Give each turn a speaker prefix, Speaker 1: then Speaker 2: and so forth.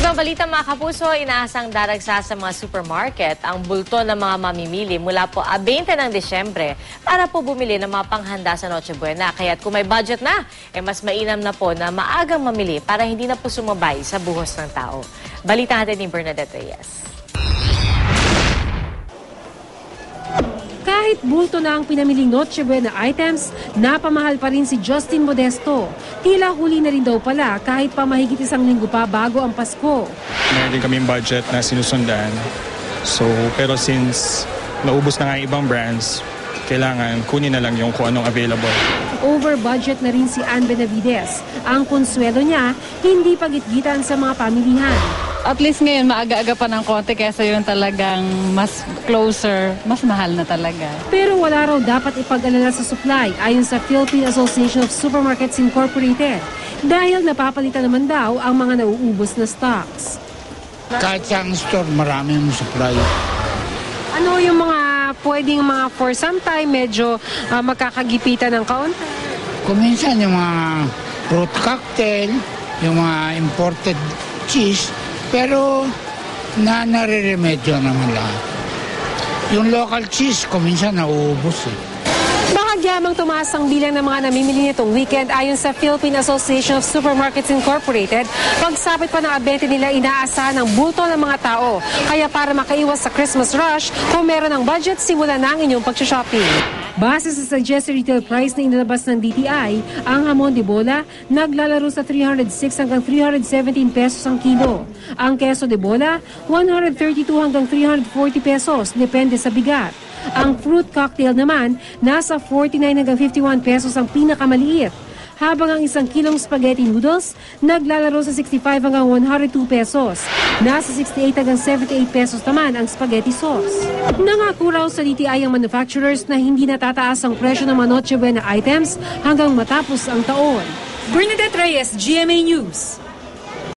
Speaker 1: Ibang balita mga kapuso, inaasang daragsa sa mga supermarket ang bulto ng mga mamimili mula po 20 ng Desyembre para po bumili ng mga panghanda sa Noche Buena. Kaya't kung may budget na, mas mainam na po na maagang mamili para hindi na po sumabay sa buhos ng tao. Balita natin ni Bernadette Reyes.
Speaker 2: Kahit bulto na ang pinamiling Noche Buena items, napamahal pa rin si Justin Modesto. Tila huli na rin daw pala kahit pa mahigit 1 linggo pa bago ang Pasko.
Speaker 3: Meron din kaming budget na sinusundan. Pero since naubos na nga ibang brands, kailangan kunin na lang yung kung anong available.
Speaker 2: Over budget na rin si Ann Benavides. Ang konsuelo niya, hindi pagitgitan sa mga pamilihan.
Speaker 4: At least ngayon, maaga-aga pa ng konti kaysa yung talagang mas closer, mas mahal na talaga.
Speaker 2: Pero wala raw dapat ipag-alala sa supply ayon sa Philippine Association of Supermarkets Incorporated dahil napapalitan naman daw ang mga nauubos na stocks.
Speaker 5: Kahit sa store, maraming supply.
Speaker 2: Ano yung mga pwedeng mga for some time medyo magkakagipitan ng kaunti?
Speaker 5: Kuminsan yung mga fruit cocktail, yung mga imported cheese, pero nare-remedyo naman lahat. Yung local cheese, kuminsan nauubos eh.
Speaker 2: Bahagyamang tumaas ang bilang ng mga namimili nitong weekend ayon sa Philippine Association of Supermarkets Incorporated. Pagsapit pa ng 20 nila, inaasahan ng bulto ng mga tao. Kaya para makaiwas sa Christmas rush, kung meron ng budget, simulan na ang inyong pag-shopping. Base sa suggested retail price na inilabas ng DTI, ang hamon de bola naglalaro sa 306 hanggang 317 pesos ang kilo. Ang keso de bola, 132 hanggang 340 pesos, depende sa bigat. Ang fruit cocktail naman, nasa 49 hanggang 51 pesos ang pinakamaliit. Habang ang 1 kilong spaghetti noodles, naglalaro sa 65 hanggang 102 pesos. Nasa 68 hanggang 78 pesos naman ang spaghetti sauce. Nangako raw sa DTI ang manufacturers na hindi natataas ang presyo ng mga Noche Buena items hanggang matapos ang taon. Bernadette Reyes, GMA News.